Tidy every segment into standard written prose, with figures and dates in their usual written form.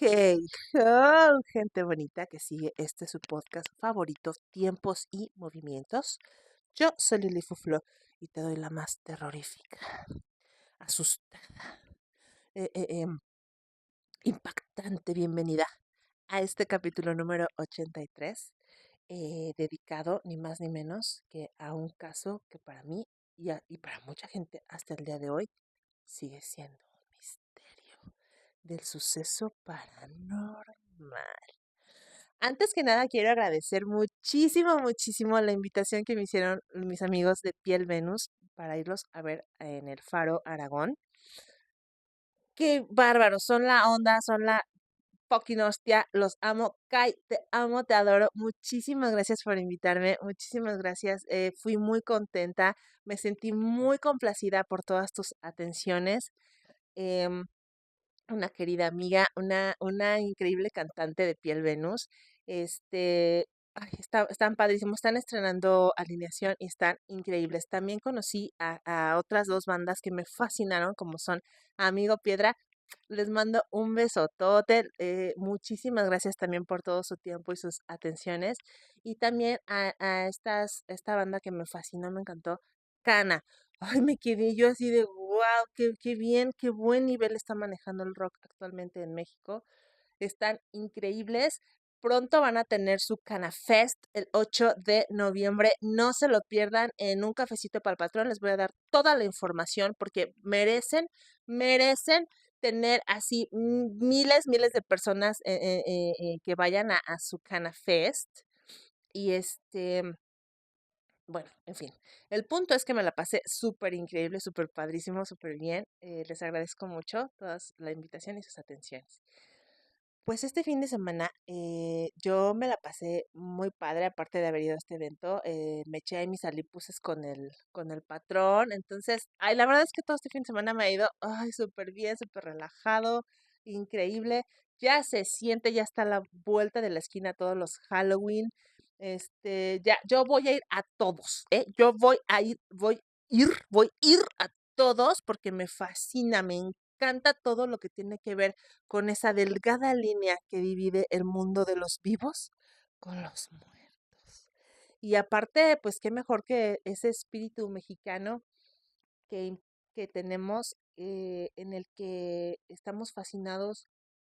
Hey, ho, gente bonita que sigue este su podcast favorito, Tiempos y Movimientos. Yo soy Lili Fuflo y te doy la más terrorífica, asustada, eh, eh, em, impactante bienvenida a este capítulo número 83, dedicado ni más ni menos que a un caso que para mí y para mucha gente hasta el día de hoy sigue siendo un misterio del suceso paranormal. Antes que nada, quiero agradecer muchísimo la invitación que me hicieron mis amigos de Piel Venus para irlos a ver en el Faro Aragón. Qué bárbaros, son la onda, son la fucking hostia, los amo. Kai, te amo, te adoro. Muchísimas gracias por invitarme, muchísimas gracias. Fui muy contenta, me sentí muy complacida por todas tus atenciones. Em, una querida amiga, una increíble cantante de Piel Venus. Ay, están padrísimos, están estrenando Alineación y están increíbles. También conocí a otras dos bandas que me fascinaron, como son Amigo Piedra. Les mando un besotote. Muchísimas gracias también por todo su tiempo y sus atenciones. Y también a esta banda que me fascinó, me encantó, Cana. Ay, me quedé yo así de, wow, qué bien, qué buen nivel está manejando el rock actualmente en México. Están increíbles. Pronto van a tener su Cana Fest el 8 de noviembre. No se lo pierdan en un cafecito para el patrón. Les voy a dar toda la información porque merecen tener así miles de personas que vayan a su Cana Fest. Y bueno, en fin, el punto es que me la pasé súper increíble, súper padrísimo, súper bien. Les agradezco mucho toda la invitación y sus atenciones. Pues este fin de semana yo me la pasé muy padre, aparte de haber ido a este evento, me eché ahí mis alipuses con el patrón. Entonces, ay, la verdad es que todo este fin de semana me ha ido, ay, súper bien, súper relajado, increíble. Ya se siente, ya está a la vuelta de la esquina todos los Halloween. Ya, yo voy a ir a todos, ¿eh? Yo voy a ir a todos porque me fascina, me encanta todo lo que tiene que ver con esa delgada línea que divide el mundo de los vivos con los muertos. Y aparte, pues qué mejor que ese espíritu mexicano que, que tenemos, en el que estamos fascinados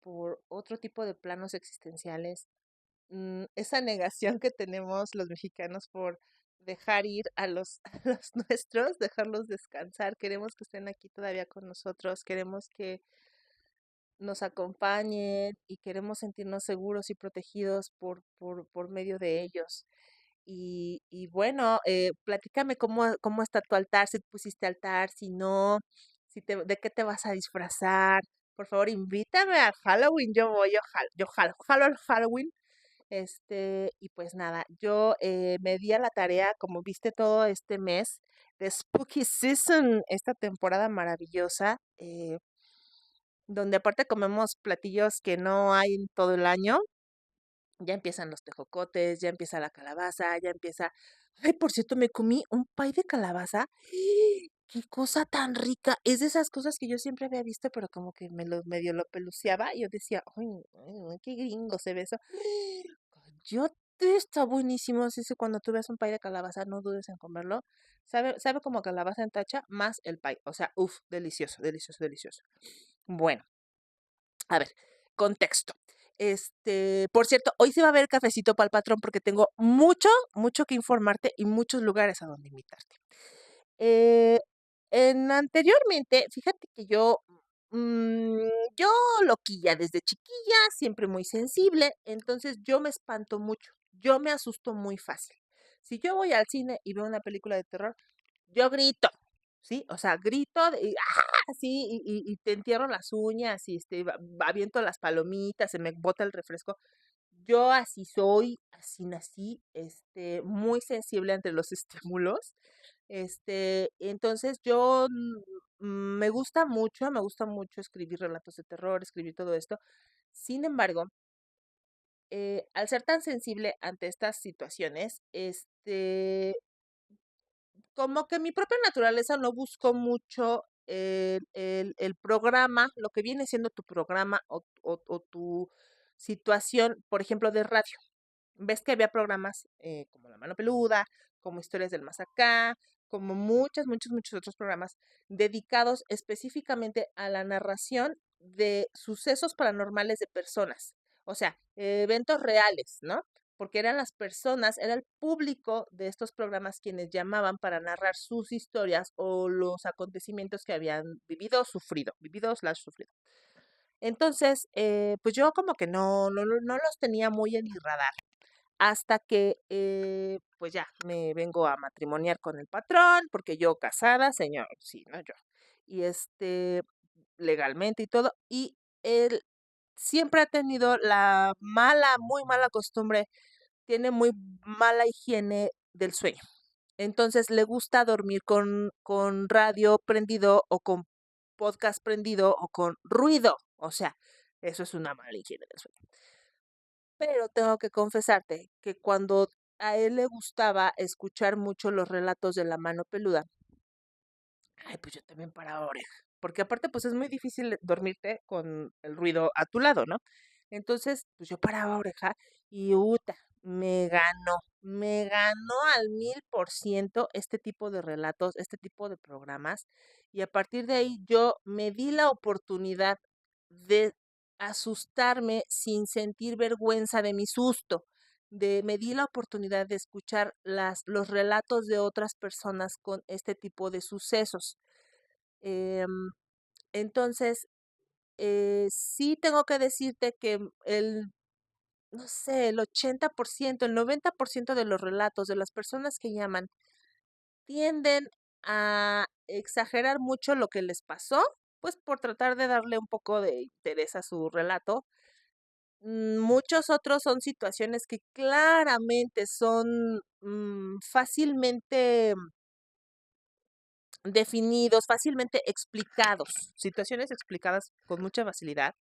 por otro tipo de planos existenciales. Esa negación que tenemos los mexicanos por dejar ir a los, a los nuestros, dejarlos descansar. Queremos que estén aquí todavía con nosotros, queremos que nos acompañen y queremos sentirnos seguros y protegidos por medio de ellos. Y bueno, platícame cómo está tu altar, si pusiste altar, si no, de qué te vas a disfrazar. Por favor, invítame a Halloween, yo voy, yo jalo al Halloween. Y pues nada, yo me di a la tarea, como viste todo este mes de Spooky Season, esta temporada maravillosa, donde aparte comemos platillos que no hay en todo el año. Ya empiezan los tejocotes, ya empieza la calabaza, ya empieza. Ay, por cierto, me comí un pay de calabaza. ¡Qué cosa tan rica! Es de esas cosas que yo siempre había visto, pero como que medio lo peluceaba y yo decía, ay, ay, qué gringo se ve eso. Cállate, está buenísimo. Así que cuando tú ves un pay de calabaza, no dudes en comerlo. Sabe como calabaza en tacha más el pay. O sea, uff, delicioso, delicioso, delicioso. Bueno, a ver, contexto. Por cierto, hoy se va a ver cafecito para el patrón porque tengo mucho que informarte y muchos lugares a donde invitarte. Eh, Anteriormente, fíjate que mm, yo loquilla desde chiquilla, siempre muy sensible, entonces yo me espanto mucho, yo me asusto muy fácil. Si yo voy al cine y veo una película de terror, yo grito, ¿sí? O sea, grito así y te entierro las uñas y aviento las palomitas, se me bota el refresco. Yo así soy, así nací, muy sensible ante los estímulos. Entonces yo me gusta mucho escribir relatos de terror, escribir todo esto. Sin embargo, al ser tan sensible ante estas situaciones, como que mi propia naturaleza no buscó mucho el programa, lo que viene siendo tu programa o tu situación, por ejemplo, de radio. Ves que había programas como La Mano Peluda, como Historias del Más Acá, como muchos otros programas dedicados específicamente a la narración de sucesos paranormales de personas, o sea, eventos reales, ¿no? Porque eran las personas, era el público de estos programas quienes llamaban para narrar sus historias o los acontecimientos que habían vivido slash sufrido. Entonces, pues yo como que no los tenía muy en mi radar hasta que, pues ya, me vengo a matrimoniar con el patrón, porque yo casada, señor, sí, no yo. Y legalmente y todo, y él siempre ha tenido la muy mala costumbre, tiene muy mala higiene del sueño. Entonces le gusta dormir con radio prendido o con podcast prendido o con ruido. O sea, eso es una mala higiene del sueño. Pero tengo que confesarte que cuando a él le gustaba escuchar mucho los relatos de La Mano Peluda, ay, pues yo también paraba oreja, porque aparte, pues es muy difícil dormirte con el ruido a tu lado, ¿no? Entonces, pues yo paraba oreja y uta, me ganó al 1000% este tipo de relatos, este tipo de programas, y a partir de ahí yo me di la oportunidad de asustarme sin sentir vergüenza de mi susto. Me di la oportunidad de escuchar los relatos de otras personas con este tipo de sucesos. Em, entonces, sí tengo que decirte que no sé, el 80%, el 90% de los relatos de las personas que llaman tienden a exagerar mucho lo que les pasó, pues por tratar de darle un poco de interés a su relato. Muchos otros son situaciones que claramente son fácilmente definidos, fácilmente explicados, situaciones explicadas con mucha facilidad.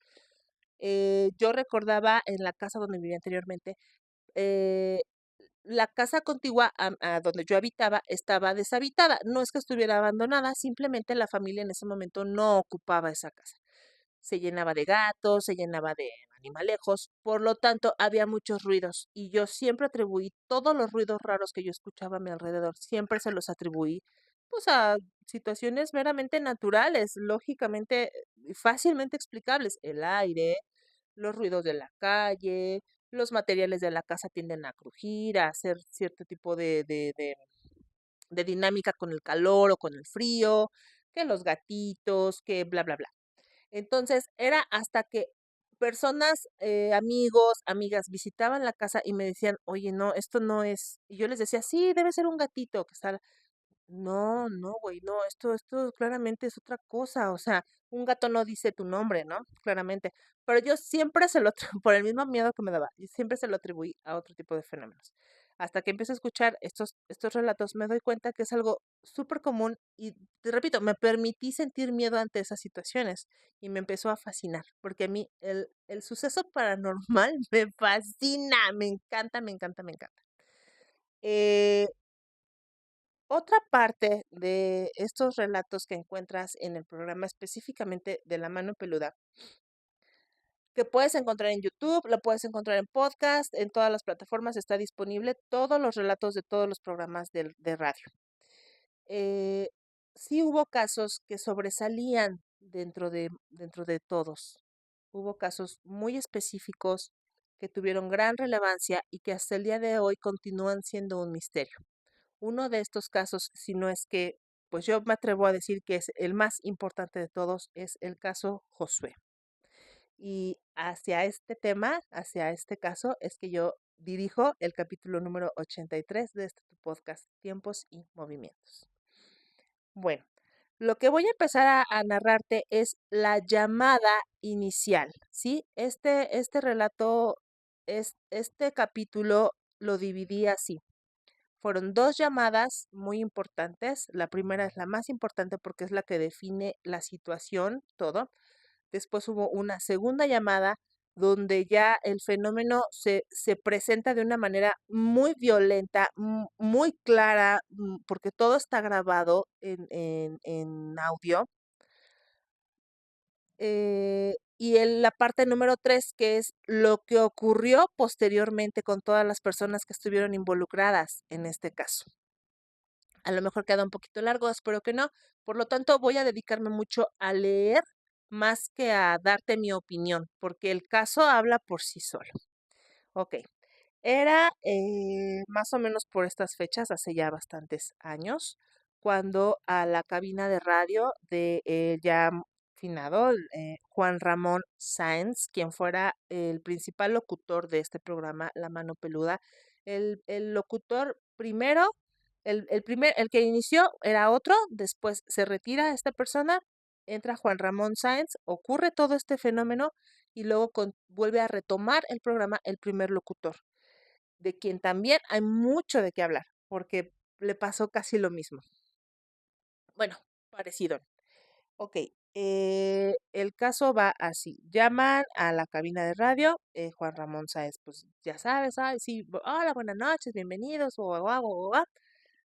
Yo recordaba en la casa donde vivía anteriormente, eh, la casa contigua a donde yo habitaba estaba deshabitada. No es que estuviera abandonada, simplemente la familia en ese momento no ocupaba esa casa. Se llenaba de gatos, se llenaba de animalejos, por lo tanto había muchos ruidos y yo siempre atribuí todos los ruidos raros que yo escuchaba a mi alrededor, siempre se los atribuí pues a situaciones meramente naturales, lógicamente fácilmente explicables, el aire, los ruidos de la calle, los materiales de la casa tienden a crujir, a hacer cierto tipo de dinámica con el calor o con el frío, que los gatitos, que bla, bla, bla. Entonces, era hasta que personas, amigos, amigas visitaban la casa y me decían, oye, no, esto no es. Y yo les decía, sí, debe ser un gatito que está. No, no, güey, no, esto claramente es otra cosa, o sea, un gato no dice tu nombre, ¿no? Claramente. Pero yo siempre por el mismo miedo que me daba, y siempre se lo atribuí a otro tipo de fenómenos. Hasta que empiezo a escuchar estos relatos, me doy cuenta que es algo súper común y, te repito, me permití sentir miedo ante esas situaciones y me empezó a fascinar, porque a mí el suceso paranormal me fascina, me encanta, me encanta, me encanta. Eh, Otra parte de estos relatos que encuentras en el programa específicamente de La Mano Peluda, que puedes encontrar en YouTube, lo puedes encontrar en podcast, en todas las plataformas está disponible todos los relatos de todos los programas de radio. Eh, sí hubo casos que sobresalían dentro de todos. Hubo casos muy específicos que tuvieron gran relevancia y que hasta el día de hoy continúan siendo un misterio. Uno de estos casos, si no es que, pues yo me atrevo a decir que es el más importante de todos, es el caso Josué. Y hacia este tema, hacia este caso, es que yo dirijo el capítulo número 83 de este tu podcast, Tiempos y Movimientos. Bueno, lo que voy a empezar a narrarte es la llamada inicial, ¿sí? Este relato, este capítulo lo dividí así. Fueron dos llamadas muy importantes. La primera es la más importante porque es la que define la situación, todo. Después hubo una segunda llamada donde ya el fenómeno se presenta de una manera muy violenta, muy clara, porque todo está grabado en audio. y la parte número 3, que es lo que ocurrió posteriormente con todas las personas que estuvieron involucradas en este caso. A lo mejor queda un poquito largo, espero que no. Por lo tanto, voy a dedicarme mucho a leer más que a darte mi opinión, porque el caso habla por sí solo. Ok, era más o menos por estas fechas, hace ya bastantes años, cuando a la cabina de radio de ya finado Juan Ramón Sáenz, quien fuera el principal locutor de este programa, La Mano Peluda, el locutor primero, el que inició era otro, después se retira esta persona, entra Juan Ramón Sáenz, ocurre todo este fenómeno y luego vuelve a retomar el programa el primer locutor, de quien también hay mucho de qué hablar, porque le pasó casi lo mismo. Bueno, parecido. Ok, el caso va así. Llaman a la cabina de radio, Juan Ramón Sáez, pues ya sabes, ay, sí, hola, buenas noches, bienvenidos,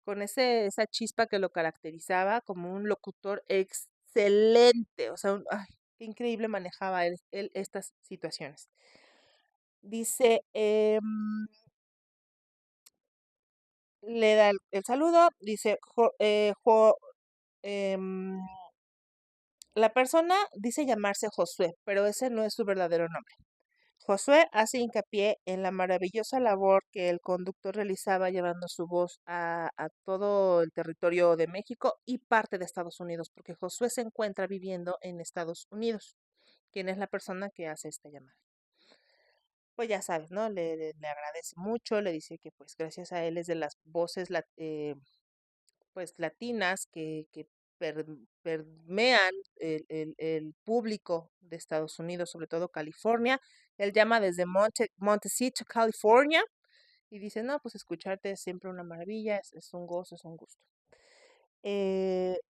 con esa chispa que lo caracterizaba como un locutor excelente, o sea, ay, qué increíble manejaba él estas situaciones. Dice, le da el saludo, dice, em, la persona dice llamarse Josué, pero ese no es su verdadero nombre. Josué hace hincapié en la maravillosa labor que el conductor realizaba llevando su voz a todo el territorio de México y parte de Estados Unidos, porque Josué se encuentra viviendo en Estados Unidos. ¿Quién es la persona que hace esta llamada? Pues ya sabes, ¿no? Le agradece mucho, le dice que pues gracias a él es de las voces pues latinas que permean el público de Estados Unidos, sobre todo California. Él llama desde Montecito, California, y dice, no, pues escucharte es siempre una maravilla, es un gozo, es un gusto.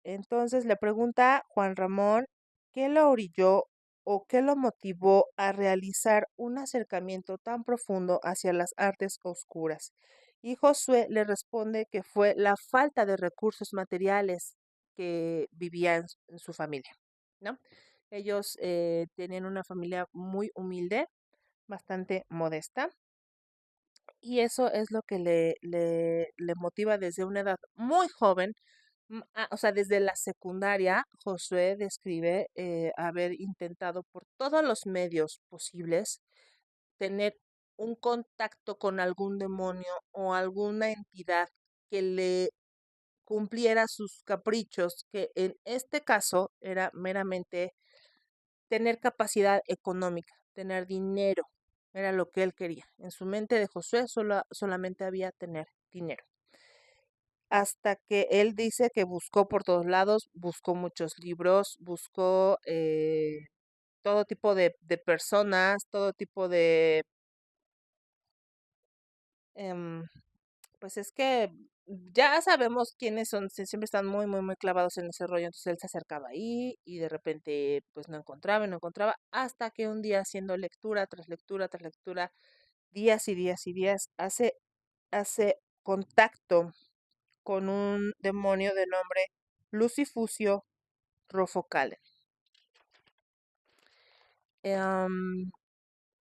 Entonces le pregunta Juan Ramón qué lo orilló o qué lo motivó a realizar un acercamiento tan profundo hacia las artes oscuras. Y Josué le responde que fue la falta de recursos materiales que vivía en su familia, ¿no? Ellos tenían una familia muy humilde, bastante modesta, y eso es lo que le motiva desde una edad muy joven. O sea, desde la secundaria, Josué describe haber intentado por todos los medios posibles tener un contacto con algún demonio o alguna entidad que le cumpliera sus caprichos, que en este caso era meramente tener capacidad económica, tener dinero, era lo que él quería. En su mente de Josué solamente había tener dinero. Hasta que él dice que buscó por todos lados, buscó muchos libros, buscó todo tipo de personas, todo tipo de em, pues es que ya sabemos quiénes son, siempre están muy, muy, muy clavados en ese rollo, entonces él se acercaba ahí y de repente pues no encontraba y no encontraba, hasta que un día haciendo lectura tras lectura tras lectura, días y días y días, hace contacto con un demonio de nombre Lucifusio Rofocale.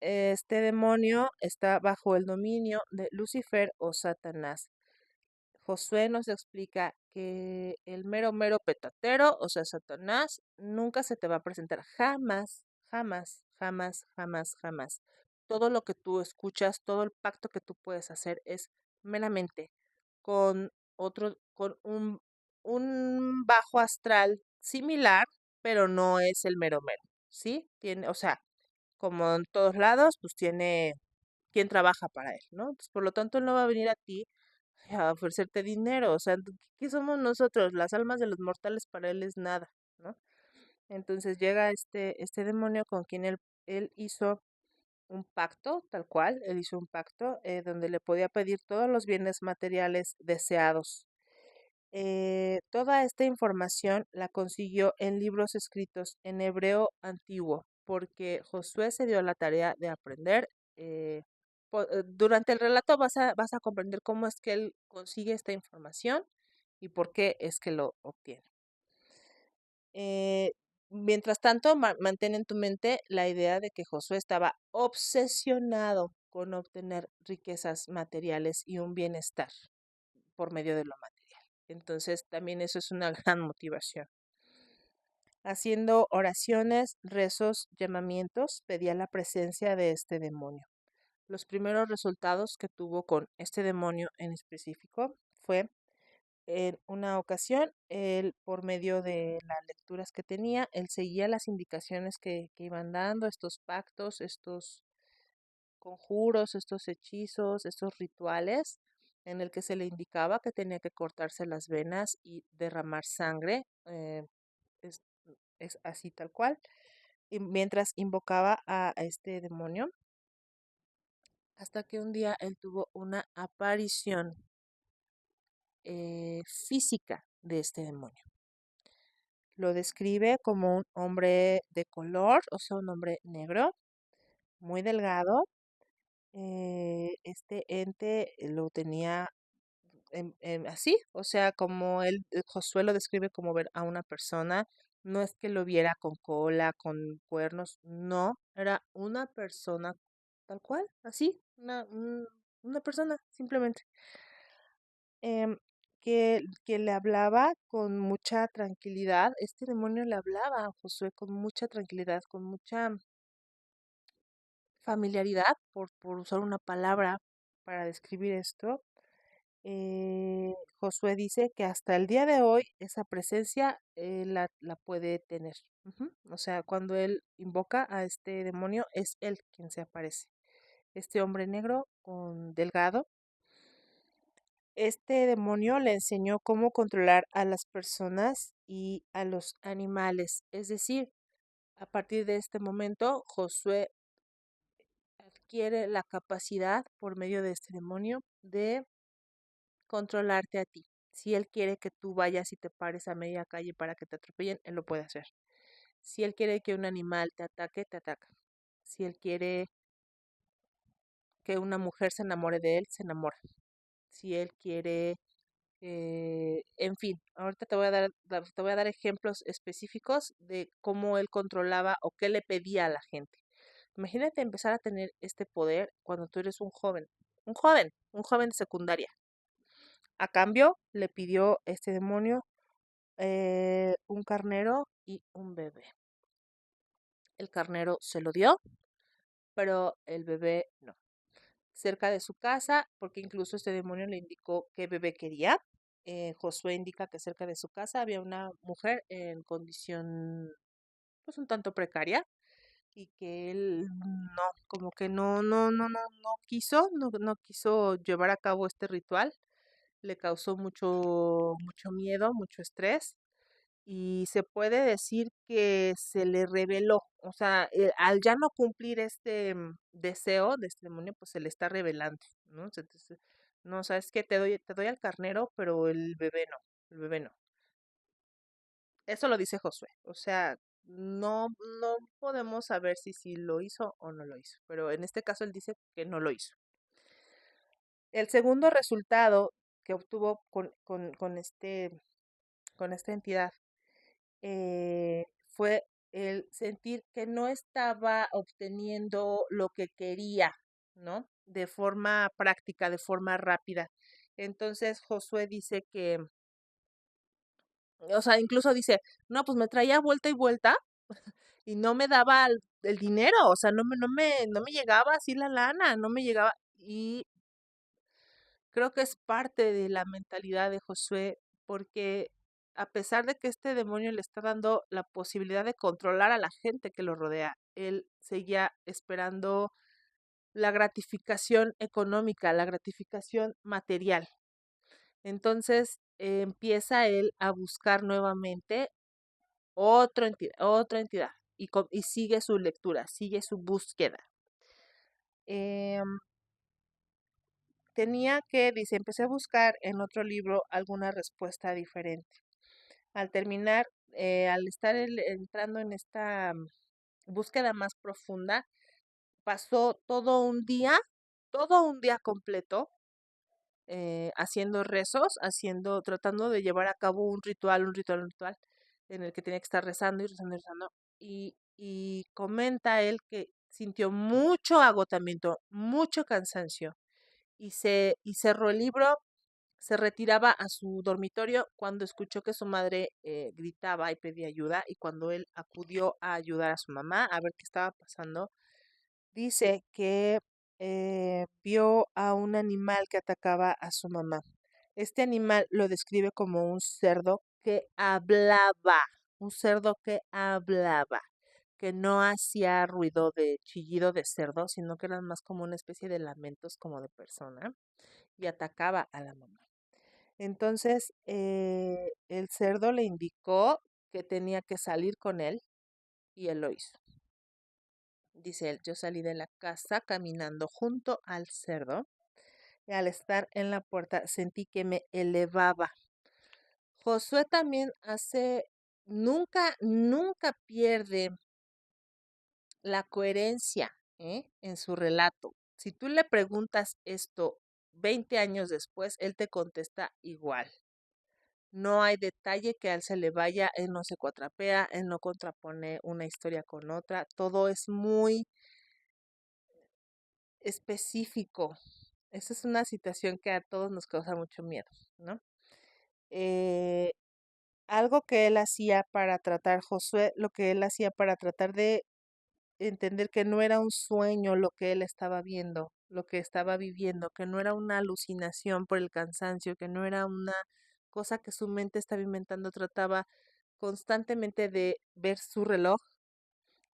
Este demonio está bajo el dominio de Lucifer o Satanás. Josué nos explica que el mero mero petatero, o sea, Satanás, nunca se te va a presentar. Jamás, jamás, jamás, jamás, jamás. Todo lo que tú escuchas, todo el pacto que tú puedes hacer es meramente con con un bajo astral similar, pero no es el mero mero, ¿sí? Tiene, o sea, como en todos lados, pues tiene quien trabaja para él, ¿no? Entonces, por lo tanto, él no va a venir a ti a ofrecerte dinero, o sea, ¿qué somos nosotros? Las almas de los mortales para él es nada, ¿no? Entonces llega este demonio con quien él hizo un pacto, tal cual, él hizo un pacto donde le podía pedir todos los bienes materiales deseados. Toda esta información la consiguió en libros escritos en hebreo antiguo, porque Josué se dio la tarea de aprender. eh, durante el relato vas a comprender cómo es que él consigue esta información y por qué es que lo obtiene. Eh, Mientras tanto, mantén en tu mente la idea de que Josué estaba obsesionado con obtener riquezas materiales y un bienestar por medio de lo material. Entonces, también eso es una gran motivación. Haciendo oraciones, rezos, llamamientos, pedía la presencia de este demonio. Los primeros resultados que tuvo con este demonio en específico fue en una ocasión, él, por medio de las lecturas que tenía, él seguía las indicaciones que iban dando, estos pactos, estos conjuros, estos hechizos, estos rituales, en el que se le indicaba que tenía que cortarse las venas y derramar sangre. Es, es así tal cual. Y mientras invocaba a este demonio, hasta que un día él tuvo una aparición física de este demonio. Lo describe como un hombre de color, o sea, un hombre negro, muy delgado. Este ente lo tenía así, o sea, como él, Josué lo describe como ver a una persona, no es que lo viera con cola, con cuernos, no, era una persona tal cual, así, una persona, simplemente. em, que le hablaba con mucha tranquilidad. Este demonio le hablaba a Josué con mucha tranquilidad, con mucha familiaridad, por usar una palabra para describir esto. Josué dice que hasta el día de hoy esa presencia la puede tener. Ujú. O sea, cuando él invoca a este demonio, es él quien se aparece. Este hombre negro con delgado. Este demonio le enseñó cómo controlar a las personas y a los animales. Es decir, a partir de este momento, Josué adquiere la capacidad, por medio de este demonio, de controlarte a ti. Si él quiere que tú vayas y te pares a media calle para que te atropellen, él lo puede hacer. Si él quiere que un animal te ataque, te ataca. Si él quiere que una mujer se enamore de él, se enamora. Si él quiere en fin, ahorita te voy a dar ejemplos específicos de cómo él controlaba o qué le pedía a la gente. Imagínate empezar a tener este poder cuando tú eres un joven de secundaria. A cambio, le pidió este demonio un carnero y un bebé. El carnero se lo dio, pero el bebé no. Cerca de su casa, porque incluso este demonio le indicó qué bebé quería. Josué indica que cerca de su casa había una mujer en condición pues un tanto precaria y que él no, como que no quiso, no quiso llevar a cabo este ritual. Le causó mucho miedo, mucho estrés y se puede decir que se le reveló, o sea, al ya no cumplir este deseo de este demonio, pues se le está revelando, ¿no? Entonces, no, sabes que te doy al carnero, pero el bebé no, el bebé no. Eso lo dice Josué, o sea, no podemos saber si sí lo hizo o no lo hizo, pero en este caso él dice que no lo hizo. El segundo resultado que obtuvo con esta entidad fue el sentir que no estaba obteniendo lo que quería, ¿no? De forma práctica, de forma rápida. Entonces Josué dice que, o sea, incluso dice, no, pues me traía vuelta y vuelta y no me daba el dinero, o sea, no me llegaba así la lana, no me llegaba. Y creo que es parte de la mentalidad de Josué, porque a pesar de que este demonio le está dando la posibilidad de controlar a la gente que lo rodea, él seguía esperando la gratificación económica, la gratificación material. Entonces empieza él a buscar nuevamente otra entidad y sigue su lectura, sigue su búsqueda. Em, dice, empecé a buscar en otro libro alguna respuesta diferente. Al terminar, al estar entrando en esta búsqueda más profunda, pasó todo un día completo, haciendo rezos, tratando de llevar a cabo un ritual, en el que tenía que estar rezando y rezando y rezando. Y comenta él que sintió mucho agotamiento, mucho cansancio y cerró el libro, se retiraba a su dormitorio cuando escuchó que su madre gritaba y pedía ayuda y cuando él acudió a ayudar a su mamá a ver qué estaba pasando, dice que vio a un animal que atacaba a su mamá. Este animal lo describe como un cerdo que hablaba, un cerdo que hablaba, que no hacía ruido de chillido de cerdo, sino que era más como una especie de lamentos como de persona y atacaba a la mamá. Entonces, el cerdo le indicó que tenía que salir con él y él lo hizo. Dice él, yo salí de la casa caminando junto al cerdo y al estar en la puerta sentí que me elevaba. Josué también nunca pierde la coherencia, en su relato. Si tú le preguntas esto 20 años después, él te contesta igual. No hay detalle que a él se le vaya, él no se cuatrapea, él no contrapone una historia con otra, todo es muy específico. Esa es una situación que a todos nos causa mucho miedo, ¿no? Eh, Algo que él hacía para tratar, Josué, lo que él hacía para tratar de entender que no era un sueño lo que él estaba viendo, lo que estaba viviendo, que no era una alucinación por el cansancio, que no era una cosa que su mente estaba inventando, trataba constantemente de ver su reloj,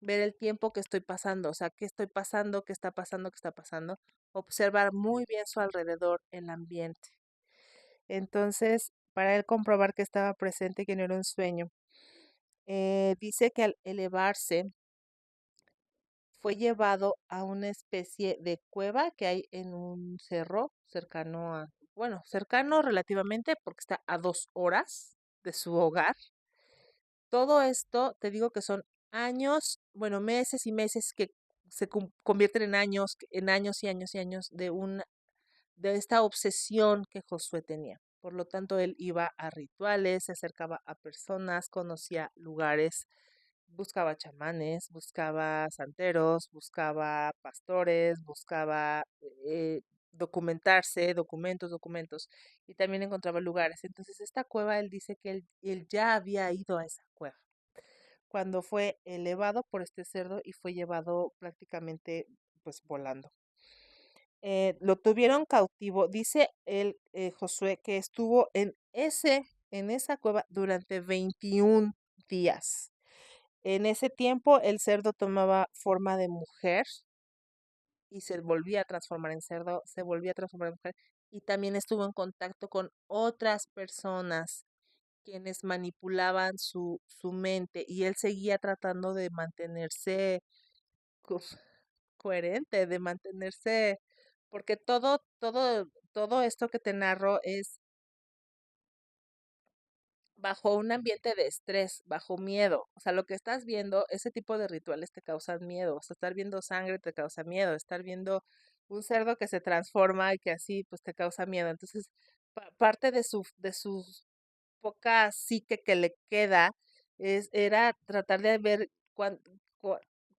ver el tiempo que estoy pasando, o sea, qué estoy pasando, qué está pasando, qué está pasando, observar muy bien su alrededor, el ambiente. Entonces, para él comprobar que estaba presente, que no era un sueño, dice que al elevarse fue llevado a una especie de cueva que hay en un cerro cercano bueno, cercano relativamente porque está a 2 horas de su hogar. Todo esto, te digo que son años, bueno, meses y meses que se convierten en años y años y años de esta obsesión que Josué tenía. Por lo tanto, él iba a rituales, se acercaba a personas, conocía lugares, buscaba chamanes, buscaba santeros, buscaba pastores, buscaba documentos, y también encontraba lugares. Entonces, esta cueva, él dice que él ya había ido a esa cueva cuando fue elevado por este cerdo y fue llevado prácticamente pues volando. Lo tuvieron cautivo, dice Josué, que estuvo en esa cueva durante 21 días. En ese tiempo el cerdo tomaba forma de mujer y se volvía a transformar en cerdo, se volvía a transformar en mujer y también estuvo en contacto con otras personas quienes manipulaban su mente y él seguía tratando de mantenerse co- coherente, de mantenerse, porque todo esto que te narro es bajo un ambiente de estrés, bajo miedo. O sea, lo que estás viendo, ese tipo de rituales te causan miedo. O sea, estar viendo sangre te causa miedo. Estar viendo un cerdo que se transforma y que así, pues te causa miedo. Entonces, parte de su poca psique que le queda era tratar de ver cua-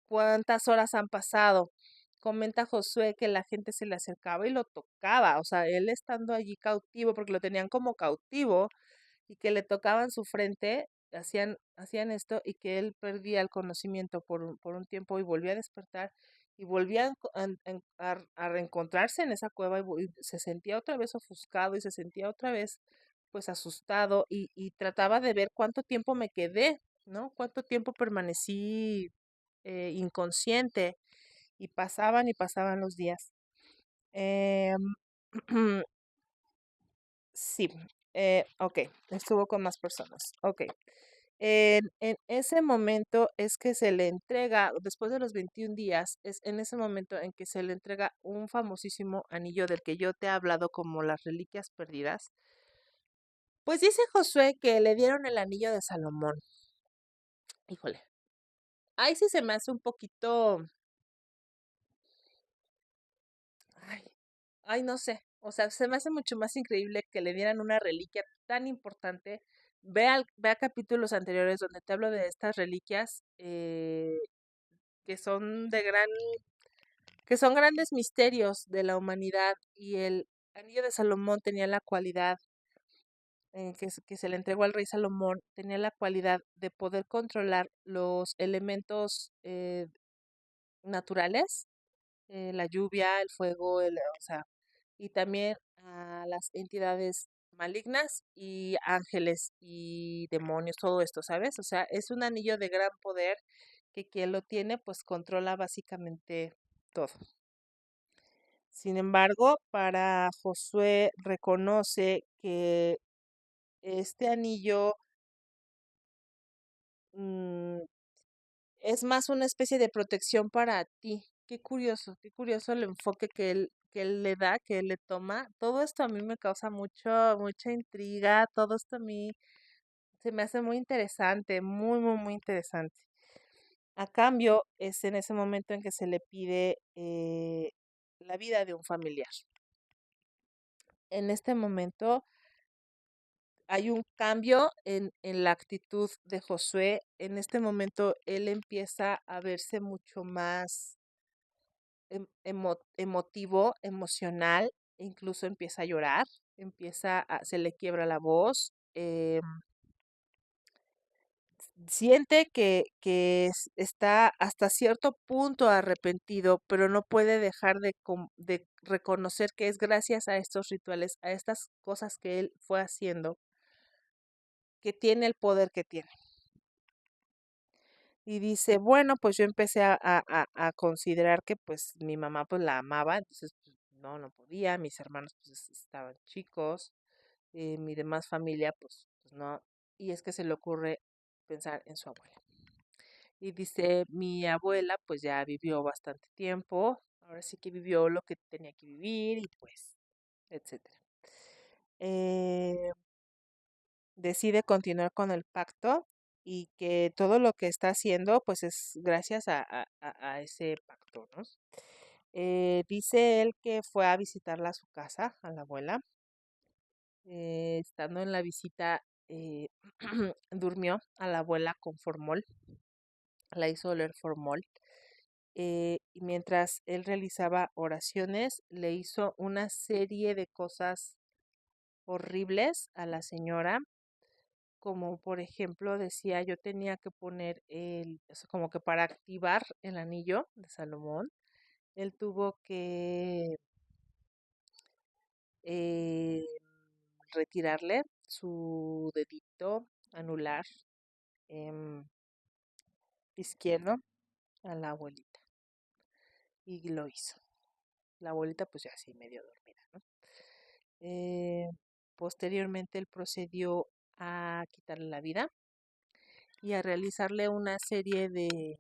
cuántas horas han pasado. Comenta Josué que la gente se le acercaba y lo tocaba, o sea, él estando allí cautivo, porque lo tenían como cautivo, y que le tocaban su frente, hacían esto y que él perdía el conocimiento por un tiempo y volvía a despertar y volvía a reencontrarse en esa cueva y se sentía otra vez ofuscado y se sentía otra vez pues asustado y trataba de ver cuánto tiempo me quedé, ¿no? Cuánto tiempo permanecí inconsciente y pasaban los días. Em, sí, ok, estuvo con más personas. Ok. En ese momento es que se le entrega, después de los 21 días, es en ese momento en que se le entrega un famosísimo anillo del que yo te he hablado como las reliquias perdidas. Pues dice Josué que le dieron el anillo de Salomón. Híjole, ahí sí se me hace un poquito, ay, ay, no sé, o sea, se me hace mucho más increíble que le dieran una reliquia tan importante Ve a capítulos anteriores donde te hablo de estas reliquias que son que son grandes misterios de la humanidad, y el anillo de Salomón tenía la cualidad, que se le entregó al rey Salomón, tenía la cualidad de poder controlar los elementos naturales, la lluvia, el fuego, o sea, y también a las entidades malignas y ángeles y demonios, todo esto, ¿sabes? O sea, es un anillo de gran poder que quien lo tiene, pues controla básicamente todo. Sin embargo, para Josué reconoce que este anillo mm, es más una especie de protección para ti. Qué curioso el enfoque que él le da, que él le toma. Todo esto a mí me causa mucha intriga, todo esto a mí se me hace muy interesante, muy interesante. A cambio, es en ese momento en que se le pide la vida de un familiar. En este momento hay un cambio en la actitud de Josué. En este momento él empieza a verse mucho más emotivo, emocional, incluso empieza a llorar, se le quiebra la voz, siente que está hasta cierto punto arrepentido, pero no puede dejar de reconocer que es gracias a estos rituales, a estas cosas que él fue haciendo, que tiene el poder que tiene. Y dice, bueno, pues yo empecé a considerar que pues mi mamá pues la amaba, entonces pues, no podía, mis hermanos pues estaban chicos, mi demás familia pues no, y es que se le ocurre pensar en su abuela. Y dice, mi abuela pues ya vivió bastante tiempo, ahora sí que vivió lo que tenía que vivir y pues, etcétera. Eh, Decide continuar con el pacto y que todo lo que está haciendo pues es gracias a ese pacto, ¿no? Dice él que fue a visitarla a su casa, a la abuela. Estando en la visita, durmió a la abuela con formol, la hizo oler formol. Y mientras él realizaba oraciones, le hizo una serie de cosas horribles a la señora, como por ejemplo decía, yo tenía que poner o sea, como que para activar el anillo de Salomón, él tuvo que eh, retirarle su dedito anular em, izquierdo a la abuelita, y lo hizo. La abuelita pues ya así medio dormida, ¿no? Eh, Posteriormente él procedió a quitarle la vida y a realizarle una serie de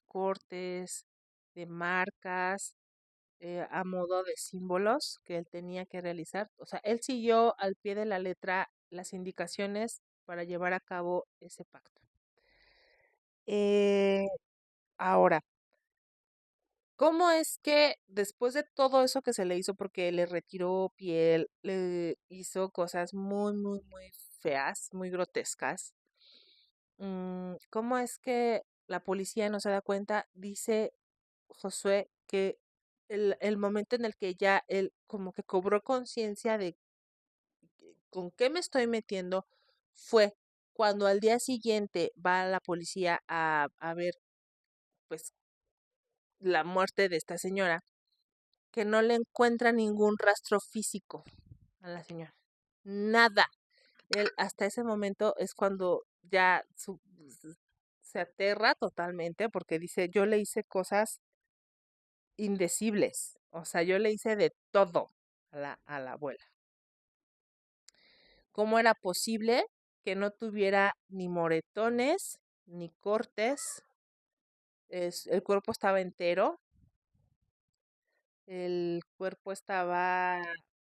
cortes, de marcas, a modo de símbolos que él tenía que realizar. O sea, él siguió al pie de la letra las indicaciones para llevar a cabo ese pacto. Eh, Ahora, ¿cómo es que después de todo eso que se le hizo, porque le retiró piel, le hizo cosas muy feas, muy grotescas? ¿Cómo es que la policía no se da cuenta? Dice Josué que el momento en el que ya él como que cobró conciencia de con qué me estoy metiendo fue cuando al día siguiente va la policía a ver pues la muerte de esta señora, que no le encuentra ningún rastro físico a la señora. Nada. Él hasta ese momento es cuando ya se aterra totalmente porque dice, yo le hice cosas indecibles. O sea, yo le hice de todo a la abuela. ¿Cómo era posible que no tuviera ni moretones, ni cortes? El cuerpo estaba entero, el cuerpo estaba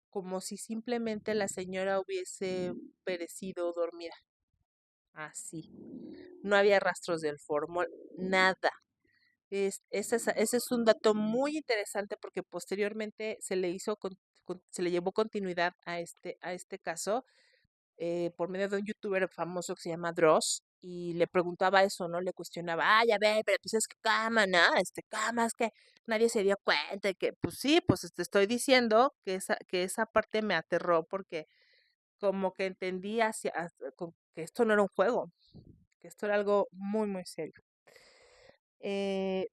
como si simplemente la señora hubiese perecido dormida. Así. No había rastros del formol, nada. Ese es un dato muy interesante porque posteriormente se le hizo, se le llevó continuidad a este caso. por medio de un youtuber famoso que se llama Dross, y le preguntaba eso, ¿no? Le cuestionaba, ay, a ver, pero pues es que cama, ¿no? Cama, es que nadie se dio cuenta, y que, pues sí, pues te estoy diciendo que esa parte me aterró porque como que entendí que esto no era un juego, que esto era algo muy, muy serio.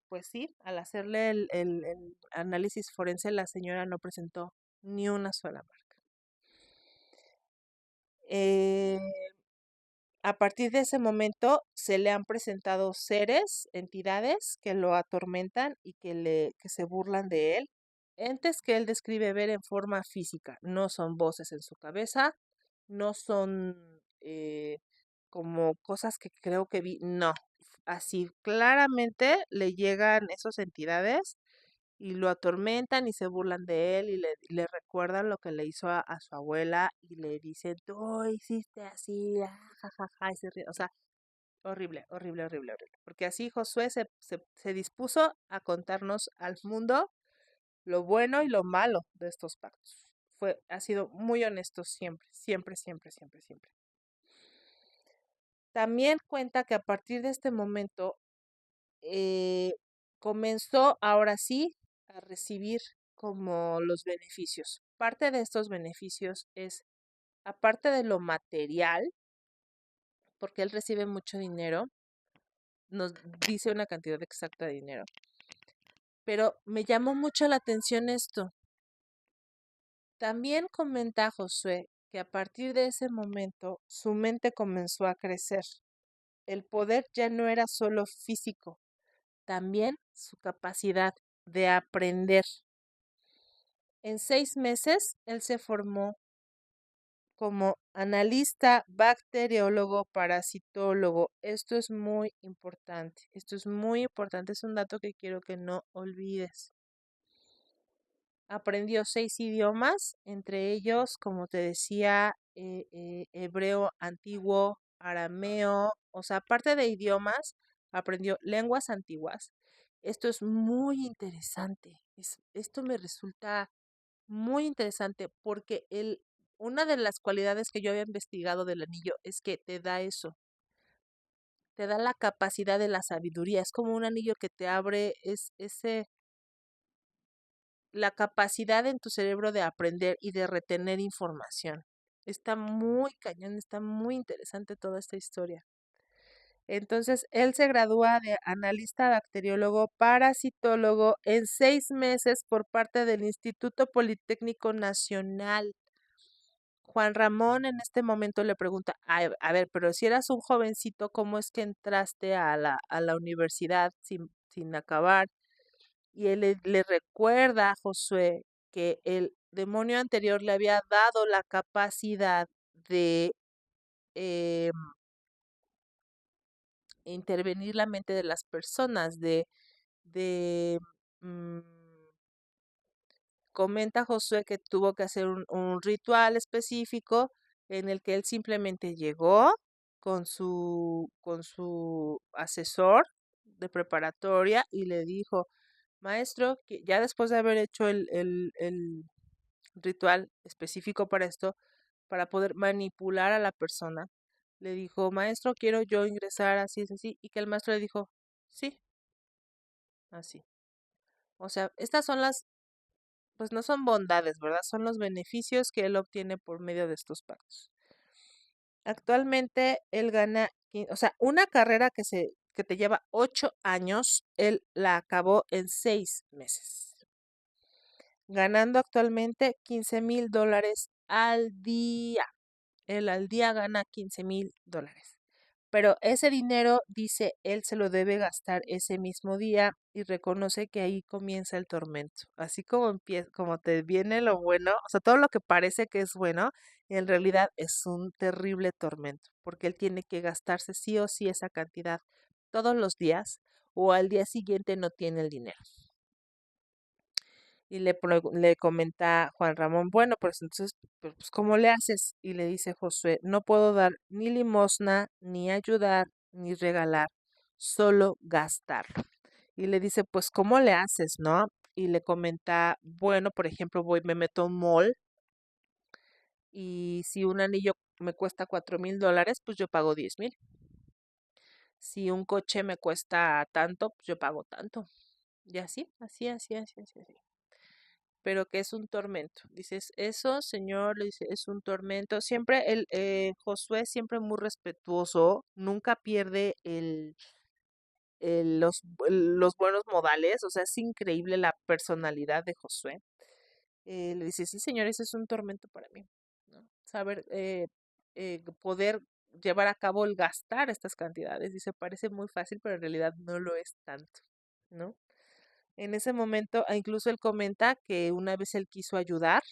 Pues sí, al hacerle el análisis forense, la señora no presentó ni una sola marca. Eh, a partir de ese momento se le han presentado seres, entidades que lo atormentan y que se burlan de él. Entes que él describe ver en forma física, no son voces en su cabeza, no son como cosas que creo que vi, no, así claramente le llegan esas entidades y lo atormentan y se burlan de él y le recuerdan lo que le hizo a su abuela y le dicen, tú hiciste así, jajaja, y se ríe. O sea, horrible, horrible, horrible, horrible. Porque así Josué se dispuso a contarnos al mundo lo bueno y lo malo de estos pactos. Ha sido muy honesto siempre, siempre, siempre, siempre, siempre. También cuenta que a partir de este momento comenzó ahora sí a recibir como los beneficios. Parte de estos beneficios es, aparte de lo material, porque él recibe mucho dinero, nos dice una cantidad exacta de dinero, pero me llamó mucho la atención esto. También comenta Josué que a partir de ese momento su mente comenzó a crecer. El poder ya no era solo físico, también su capacidad de aprender. En 6 meses, él se formó como analista, bacteriólogo, parasitólogo. Esto es muy importante. Esto es muy importante. Es un dato que quiero que no olvides. Aprendió 6 idiomas, entre ellos, como te decía, hebreo antiguo, arameo. O sea, aparte de idiomas, aprendió lenguas antiguas. Esto es muy interesante. Esto me resulta muy interesante porque una de las cualidades que yo había investigado del anillo es que te da eso, te da la capacidad de la sabiduría. Es como un anillo que te abre la capacidad en tu cerebro de aprender y de retener información. Está muy cañón, está muy interesante toda esta historia. Entonces, él se gradúa de analista bacteriólogo parasitólogo en 6 meses por parte del Instituto Politécnico Nacional. Juan Ramón en este momento le pregunta, a ver, pero si eras un jovencito, ¿cómo es que entraste a la universidad sin acabar? Y él le recuerda a Josué que el demonio anterior le había dado la capacidad de eh, intervenir la mente de las personas, de mm, comenta Josué que tuvo que hacer un ritual específico en el que él simplemente llegó con su asesor de preparatoria y le dijo, maestro, que ya después de haber hecho el ritual específico para esto, para poder manipular a la persona, le dijo, maestro, quiero yo ingresar así, así, y que el maestro le dijo, sí, así. O sea, estas son pues no son bondades, ¿verdad? Son los beneficios que él obtiene por medio de estos pactos. Actualmente él gana, o sea, una carrera que te lleva 8 años, él la acabó en 6 meses, ganando actualmente $15,000 al día. Él al día gana $15,000. Pero ese dinero, dice, él se lo debe gastar ese mismo día y reconoce que ahí comienza el tormento. Así como empieza, como te viene lo bueno, o sea, todo lo que parece que es bueno, en realidad es un terrible tormento, porque él tiene que gastarse sí o sí esa cantidad todos los días o al día siguiente no tiene el dinero. Y le comenta Juan Ramón, bueno, pues entonces, pues, ¿cómo le haces? Y le dice Josué, no puedo dar ni limosna, ni ayudar, ni regalar, solo gastar. Y le dice, pues, ¿cómo le haces, no? Y le comenta, bueno, por ejemplo, me meto a un mall y si un anillo me cuesta $4,000, pues yo pago 10,000. Si un coche me cuesta tanto, pues yo pago tanto. Y así, así, así, así, así, así. Pero que es un tormento. Dices, eso, señor, le dice, es un tormento. Siempre Josué, siempre muy respetuoso, nunca pierde los buenos modales, o sea, es increíble la personalidad de Josué. Le dice, sí, señor, ese es un tormento para mí, ¿no? Saber, poder llevar a cabo el gastar estas cantidades. Dice, parece muy fácil, pero en realidad no lo es tanto, ¿no? En ese momento, incluso él comenta que una vez él quiso ayudar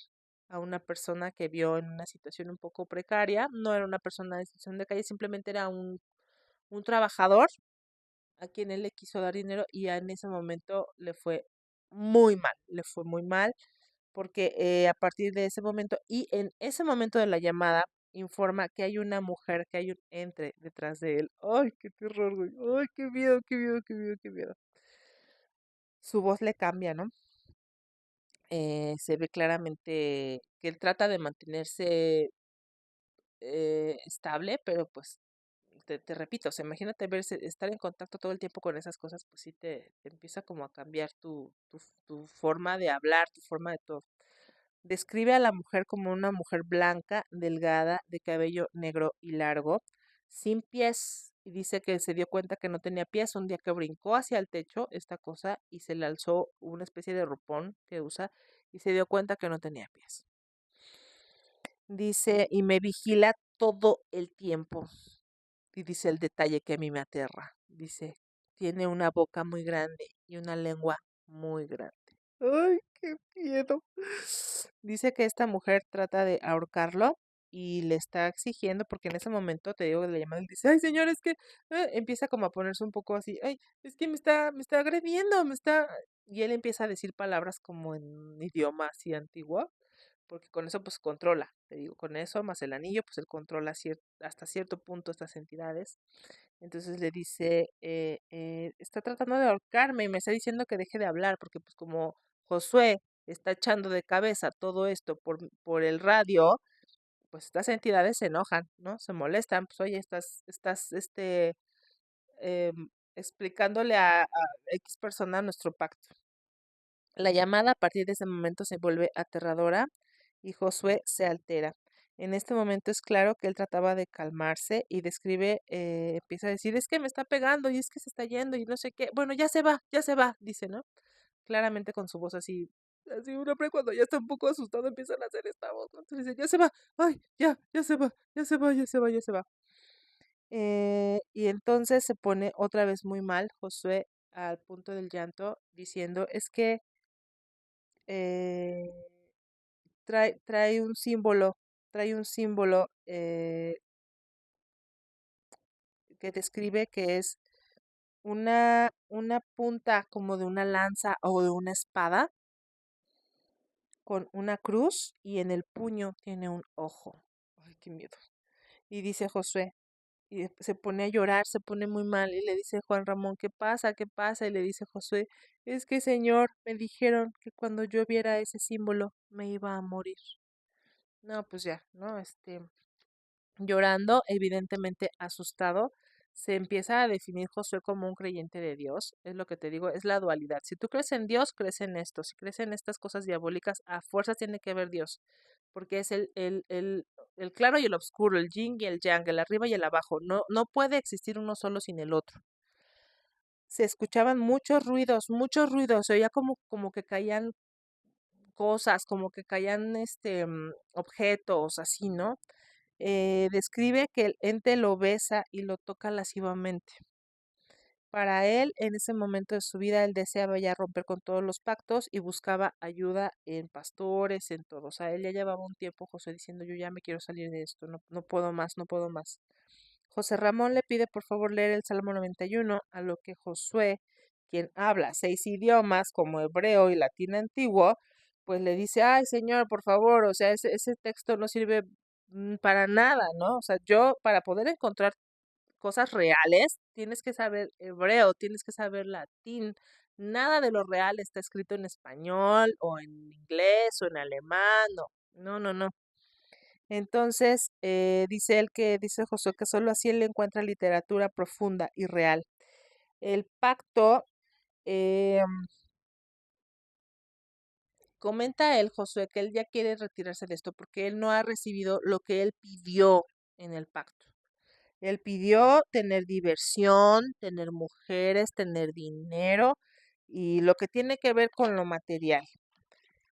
a una persona que vio en una situación un poco precaria, no era una persona en situación de calle, simplemente era un trabajador a quien él le quiso dar dinero y en ese momento le fue muy mal, porque a partir de ese momento y en ese momento de la llamada informa que hay una mujer, que hay un ente detrás de él. ¡Ay, qué terror, güey! ¡Ay, qué miedo, qué miedo, qué miedo, qué miedo! Su voz le cambia, ¿no? Se ve claramente que él trata de mantenerse estable, pero pues te repito, o sea, imagínate estar en contacto todo el tiempo con esas cosas, pues sí te empieza como a cambiar tu forma de hablar, tu forma de todo. Describe a la mujer como una mujer blanca, delgada, de cabello negro y largo, sin pies. Y dice que se dio cuenta que no tenía pies un día que brincó hacia el techo esta cosa y se le alzó una especie de ropón que usa y se dio cuenta que no tenía pies. Dice, y me vigila todo el tiempo. Y dice el detalle que a mí me aterra. Dice, tiene una boca muy grande y una lengua muy grande. ¡Ay, qué miedo! Dice que esta mujer trata de ahorcarlo y le está exigiendo, porque en ese momento, te digo, le llama y dice, ay, señor, es que empieza como a ponerse un poco así, ay, es que me está agrediendo, me está... Y él empieza a decir palabras como en idioma así antiguo, porque con eso pues controla, te digo, con eso más el anillo, pues él controla hasta cierto punto estas entidades. Entonces le dice, está tratando de ahorcarme y me está diciendo que deje de hablar, porque pues como Josué está echando de cabeza todo esto por el radio, pues estas entidades se enojan, ¿no? Se molestan, pues oye, explicándole a X persona nuestro pacto. La llamada a partir de ese momento se vuelve aterradora y Josué se altera. En este momento es claro que él trataba de calmarse y describe, empieza a decir, es que me está pegando y es que se está yendo y no sé qué. Bueno, ya se va, dice, ¿no? Claramente con su voz así, así un hombre cuando ya está un poco asustado empiezan a hacer esta voz, ¿no? Entonces dice, ya se va, ay, ya se va, ya se va, ya se va, ya se va. Y entonces se pone otra vez muy mal Josué al punto del llanto diciendo, es que eh, trae trae un símbolo que describe que es una punta como de una lanza o de una espada con una cruz y en el puño tiene un ojo. Ay, qué miedo. Y dice Josué, y se pone a llorar, se pone muy mal y le dice Juan Ramón, ¿qué pasa? ¿Qué pasa? Y le dice Josué, es que señor, me dijeron que cuando yo viera ese símbolo me iba a morir. No, pues ya, ¿no? Llorando, evidentemente asustado, se empieza a definir Josué como un creyente de Dios. Es lo que te digo, es la dualidad. Si tú crees en Dios, crees en esto. Si crees en estas cosas diabólicas, a fuerzas tiene que ver Dios, porque es el claro y el oscuro, el yin y el yang, el arriba y el abajo. No, no puede existir uno solo sin el otro. Se escuchaban muchos ruidos, se oía como que caían cosas, como que caían objetos, así, ¿no? Describe que el ente lo besa y lo toca lascivamente. Para él, en ese momento de su vida, él deseaba ya romper con todos los pactos y buscaba ayuda en pastores, en todo. O sea, él ya llevaba un tiempo, José, diciendo, yo ya me quiero salir de esto, no, no puedo más, no puedo más. José Ramón le pide por favor leer el Salmo 91, a lo que Josué, quien habla 6 idiomas como hebreo y latín antiguo, pues le dice, ay señor, por favor, o sea, ese texto no sirve para nada, ¿no? O sea, yo para poder encontrar cosas reales, tienes que saber hebreo, tienes que saber latín. Nada de lo real está escrito en español o en inglés o en alemán, no, no, no, no. Entonces, dice él que, dice Josué, que solo así él encuentra literatura profunda y real. El pacto, eh, comenta él, Josué, que él ya quiere retirarse de esto porque él no ha recibido lo que él pidió en el pacto. Él pidió tener diversión, tener mujeres, tener dinero y lo que tiene que ver con lo material.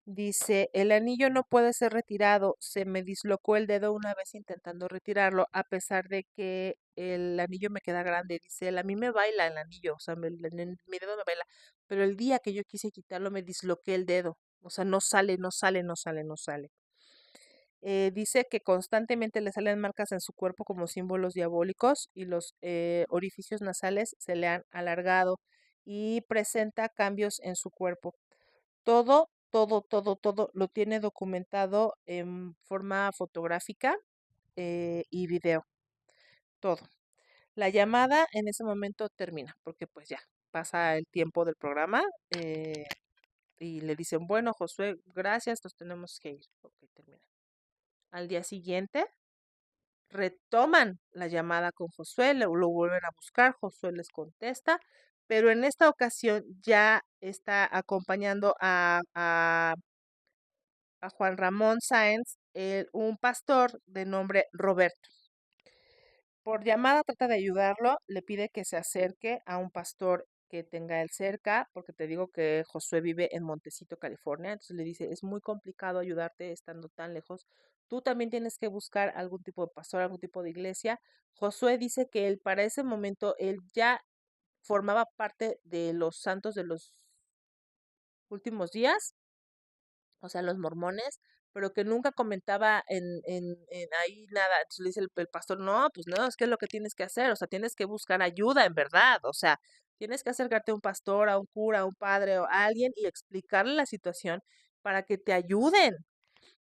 Dice, el anillo no puede ser retirado. Se me dislocó el dedo una vez intentando retirarlo, a pesar de que el anillo me queda grande. Dice él, a mí me baila el anillo, o sea, mi dedo me baila. Pero el día que yo quise quitarlo, me disloqué el dedo. O sea, no sale, no sale, no sale, no sale. Dice que constantemente le salen marcas en su cuerpo como símbolos diabólicos y los orificios nasales se le han alargado y presenta cambios en su cuerpo. Todo, todo, todo, todo lo tiene documentado en forma fotográfica y video, todo. La llamada en ese momento termina, porque pues ya pasa el tiempo del programa y le dicen, bueno, Josué, gracias, nos tenemos que ir. Ok, termina. Al día siguiente retoman la llamada con Josué, lo vuelven a buscar, Josué les contesta, pero en esta ocasión ya está acompañando a Juan Ramón Sáenz, un pastor de nombre Roberto. Por llamada trata de ayudarlo, le pide que se acerque a un pastor que tenga él cerca, porque te digo que Josué vive en Montecito, California, entonces le dice, es muy complicado ayudarte estando tan lejos, tú también tienes que buscar algún tipo de pastor, algún tipo de iglesia. Josué dice que él para ese momento, él ya formaba parte de los santos de los últimos días, o sea, los mormones, pero que nunca comentaba en ahí nada. Entonces le dice el pastor, no, pues no, es que es lo que tienes que hacer, o sea, tienes que buscar ayuda en verdad, o sea, tienes que acercarte a un pastor, a un cura, a un padre o a alguien y explicarle la situación para que te ayuden.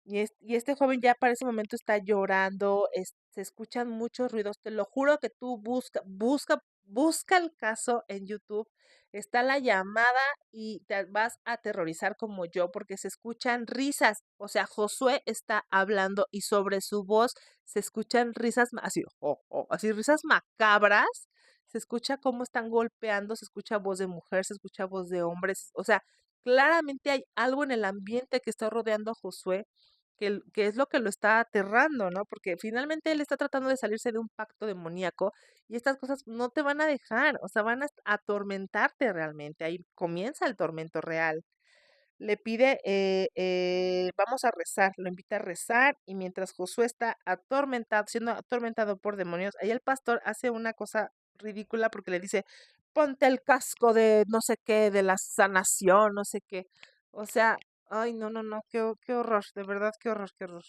Y este joven ya para ese momento está llorando, se escuchan muchos ruidos. Te lo juro que tú busca el caso en YouTube. Está la llamada y te vas a aterrorizar como yo porque se escuchan risas. O sea, Josué está hablando y sobre su voz se escuchan risas así, así risas macabras. Se escucha cómo están golpeando, se escucha voz de mujer, se escucha voz de hombres. O sea, claramente hay algo en el ambiente que está rodeando a Josué que es lo que lo está aterrando, ¿no? Porque finalmente él está tratando de salirse de un pacto demoníaco y estas cosas no te van a dejar, o sea, van a atormentarte realmente. Ahí comienza el tormento real. Le pide, vamos a rezar, lo invita a rezar y mientras Josué está atormentado, siendo atormentado por demonios, ahí el pastor hace una cosa ridícula porque le dice, ponte el casco de no sé qué, de la sanación, no sé qué. O sea, ay, no, no, no, qué horror, de verdad, qué horror, qué horror.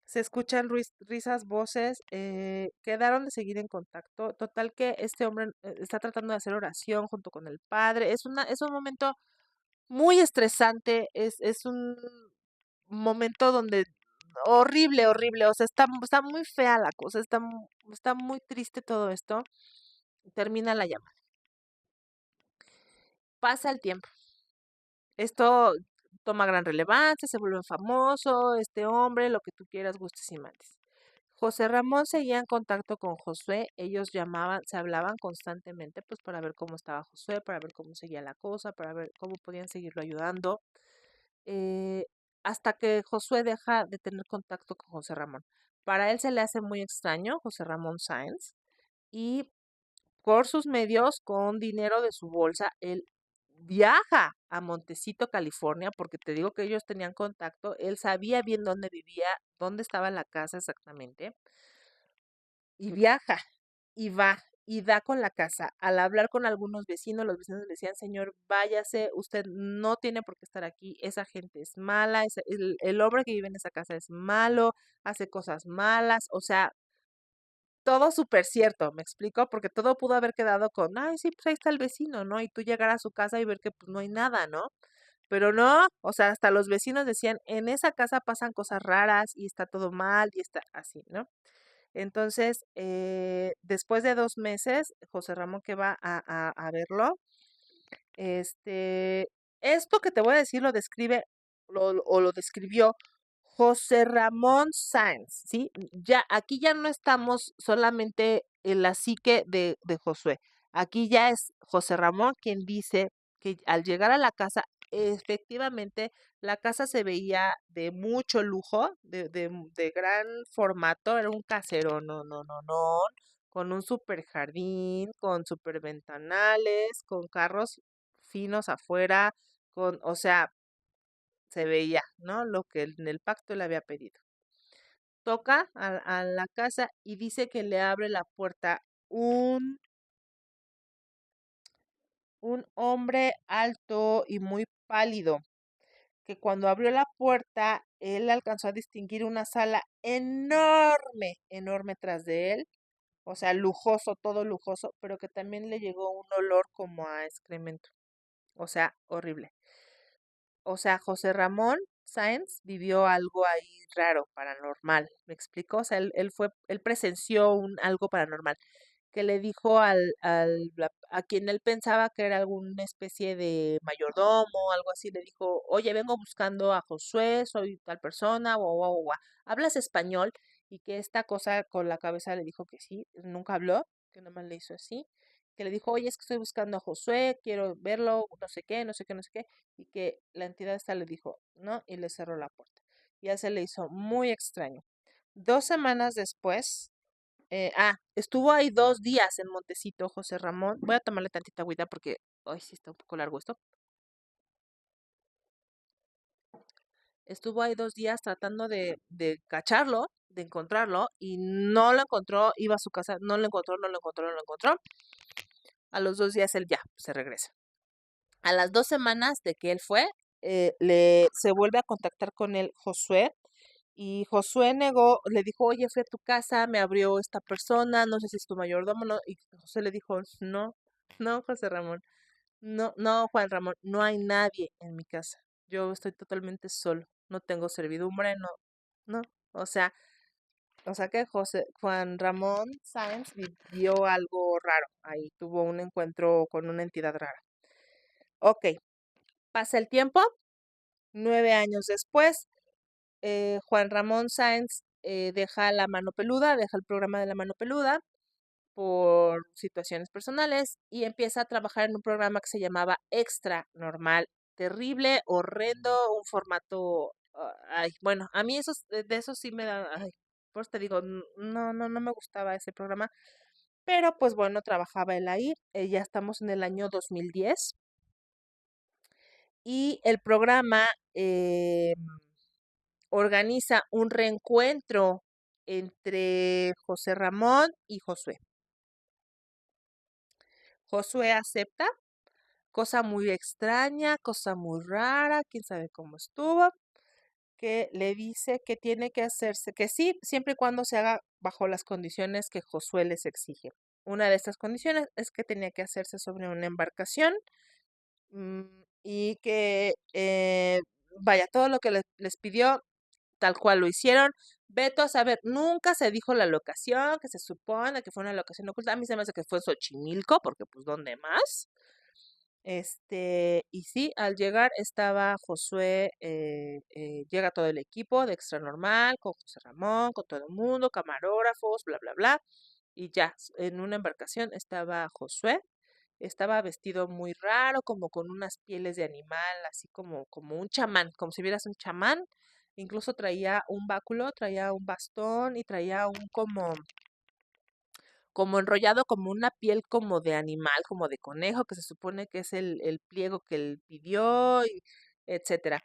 Se escuchan risas, voces, quedaron de seguir en contacto. Total que este hombre está tratando de hacer oración junto con el padre. Es un momento muy estresante, es un momento donde horrible, horrible, o sea, está muy fea la cosa, está muy triste todo esto. Termina la llamada. Pasa el tiempo. Esto toma gran relevancia, se vuelve famoso, este hombre, lo que tú quieras, gustes y mandes. José Ramón seguía en contacto con Josué, ellos llamaban, se hablaban constantemente, pues para ver cómo estaba Josué, para ver cómo seguía la cosa, para ver cómo podían seguirlo ayudando, eh, hasta que Josué deja de tener contacto con José Ramón. Para él se le hace muy extraño José Ramón Sáenz y por sus medios, con dinero de su bolsa, él viaja a Montecito, California, porque te digo que ellos tenían contacto, él sabía bien dónde vivía, dónde estaba la casa exactamente, y viaja, y va, y da con la casa. Al hablar con algunos vecinos, los vecinos le decían, señor, váyase, usted no tiene por qué estar aquí, esa gente es mala, el hombre que vive en esa casa es malo, hace cosas malas, o sea, todo súper cierto, ¿me explico? Porque todo pudo haber quedado con, ay, sí, pues ahí está el vecino, ¿no? Y tú llegar a su casa y ver que pues no hay nada, ¿no? Pero no, o sea, hasta los vecinos decían, en esa casa pasan cosas raras y está todo mal y está así, ¿no? Entonces, después de 2 meses, José Ramón que va a verlo, este, esto que te voy a decir lo describe o lo describió José Ramón Sáenz, ¿sí? Ya, aquí ya no estamos solamente en la psique de Josué. Aquí ya es José Ramón quien dice que al llegar a la casa, efectivamente, la casa se veía de mucho lujo, de gran formato, era un casero, no, con un super jardín, con super ventanales, con carros finos afuera, o sea, se veía, ¿no? Lo que en el pacto le había pedido. Toca a la casa y dice que le abre la puerta un hombre alto y muy pálido, que cuando abrió la puerta, él alcanzó a distinguir una sala enorme, enorme tras de él, o sea, lujoso, todo lujoso, pero que también le llegó un olor como a excremento, o sea, horrible. O sea, José Ramón Sáenz vivió algo ahí raro, paranormal, ¿me explico? O sea, él presenció algo paranormal, que le dijo a quien él pensaba que era alguna especie de mayordomo, algo así, le dijo, oye, vengo buscando a Josué, soy tal persona, guau, guau, guau, guau. ¿Hablas español? Y que esta cosa con la cabeza le dijo que sí, nunca habló, que nomás le hizo así, que le dijo, oye, es que estoy buscando a Josué, quiero verlo, no sé qué, no sé qué, no sé qué, y que la entidad esta le dijo, no, y le cerró la puerta. Y a se le hizo muy extraño. 2 semanas después, estuvo ahí 2 días en Montecito, José Ramón. Voy a tomarle tantita agüita porque hoy sí está un poco largo esto. Estuvo ahí 2 días tratando de cacharlo, de encontrarlo, y no lo encontró, iba a su casa, no lo encontró, no lo encontró, no lo encontró. A los 2 días él ya se regresa. A las 2 semanas de que él fue, se vuelve a contactar con él Josué. Y Josué negó, le dijo, oye, fui a tu casa, me abrió esta persona, no sé si es tu mayordomo, no. Y José le dijo, no, no, José Ramón, no, no, Juan Ramón, no hay nadie en mi casa. Yo estoy totalmente solo, no tengo servidumbre, no, no. O sea, que Juan Ramón Sáenz vivió algo raro ahí, tuvo un encuentro con una entidad rara. Ok, pasa el tiempo, 9 años después, Juan Ramón Sáenz deja La Mano Peluda, deja el programa de La Mano Peluda por situaciones personales y empieza a trabajar en un programa que se llamaba Extra Normal. Terrible, horrendo, un formato, ay, bueno, a mí de eso sí me da, ay, pues te digo, no me gustaba ese programa, pero pues bueno, trabajaba él ahí, ya estamos en el año 2010 y el programa organiza un reencuentro entre José Ramón y Josué. Josué acepta, cosa muy extraña, cosa muy rara, quién sabe cómo estuvo, que le dice que tiene que hacerse, que sí, siempre y cuando se haga bajo las condiciones que Josué les exige. Una de estas condiciones es que tenía que hacerse sobre una embarcación y que, vaya, todo lo que les pidió tal cual lo hicieron. Veto a saber, nunca se dijo la locación, que se supone que fue una locación oculta. A mí se me hace que fue en Xochimilco, porque pues ¿dónde más? Y sí, al llegar estaba Josué, llega todo el equipo de Extra Normal, con José Ramón, con todo el mundo, camarógrafos, bla, bla, bla. Y ya, en una embarcación estaba Josué, estaba vestido muy raro, como con unas pieles de animal, así como un chamán, como si vieras un chamán. Incluso traía un báculo, traía un bastón y traía un como enrollado, como una piel como de animal, como de conejo, que se supone que es el pliego que él pidió, y etcétera.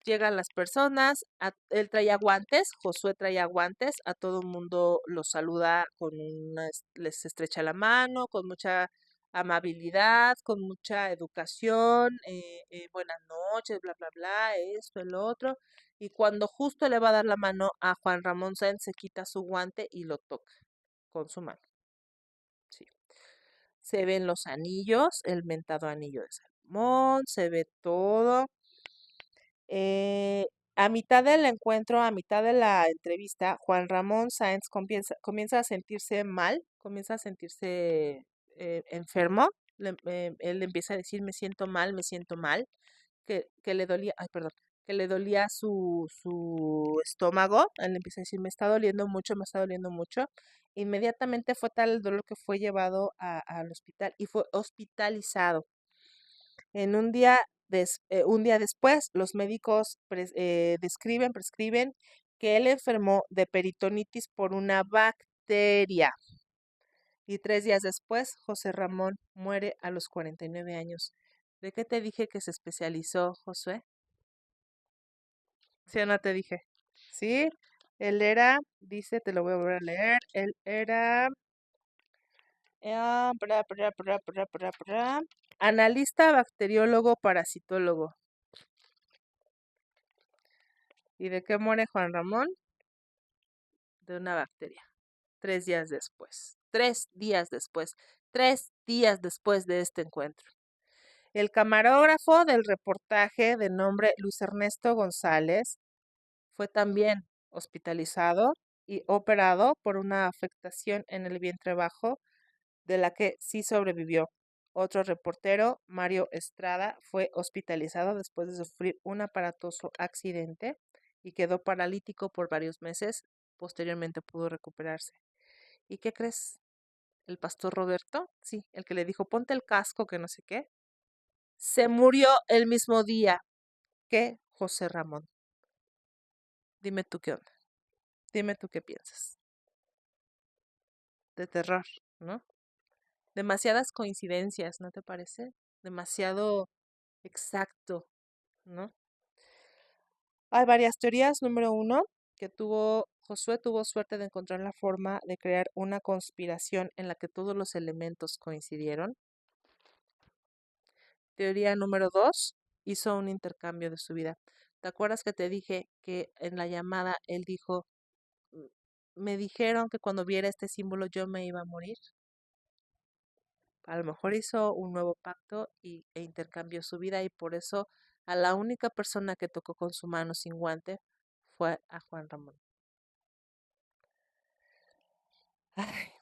Llegan las personas, él traía guantes, Josué traía guantes, a todo el mundo los saluda les estrecha la mano, con mucha amabilidad, con mucha educación, buenas noches, bla, bla, bla, esto, el otro. Y cuando justo le va a dar la mano a Juan Ramón Sáenz, se quita su guante y lo toca con su mano. Sí. Se ven los anillos, el mentado anillo de Salomón, se ve todo. Eh, a mitad del encuentro, a mitad de la entrevista, Juan Ramón Sáenz comienza a sentirse mal, comienza a sentirse enfermo. Él empieza a decir, me siento mal, que le dolía, ay, perdón, que le dolía su estómago. Él empieza a decir, me está doliendo mucho, me está doliendo mucho. Inmediatamente fue tal el dolor que fue llevado al hospital y fue hospitalizado. En un día después, los médicos prescriben que él enfermó de peritonitis por una bacteria. Y 3 días después, José Ramón muere a los 49 años. ¿De qué te dije que se especializó, Josué? ¿Sí o no te dije? Sí, él era, dice, te lo voy a volver a leer, él era analista, bacteriólogo, parasitólogo. ¿Y de qué muere Juan Ramón? De una bacteria. 3 días después. 3 días después. 3 días después de este encuentro. El camarógrafo del reportaje, de nombre Luis Ernesto González, fue también hospitalizado y operado por una afectación en el vientre bajo, de la que sí sobrevivió. Otro reportero, Mario Estrada, fue hospitalizado después de sufrir un aparatoso accidente y quedó paralítico por varios meses. Posteriormente pudo recuperarse. ¿Y qué crees? El pastor Roberto, sí, el que le dijo, ponte el casco, que no sé qué, se murió el mismo día que José Ramón. Dime tú qué onda. Dime tú qué piensas. De terror, ¿no? Demasiadas coincidencias, ¿no te parece? Demasiado exacto, ¿no? Hay varias teorías. Número uno, que Josué tuvo suerte de encontrar la forma de crear una conspiración en la que todos los elementos coincidieron. Teoría número dos, hizo un intercambio de su vida. ¿Te acuerdas que te dije que en la llamada él dijo, "Mm, me dijeron que cuando viera este símbolo yo me iba a morir"? A lo mejor hizo un nuevo pacto e intercambió su vida y por eso a la única persona que tocó con su mano sin guante fue a Juan Ramón. Ay,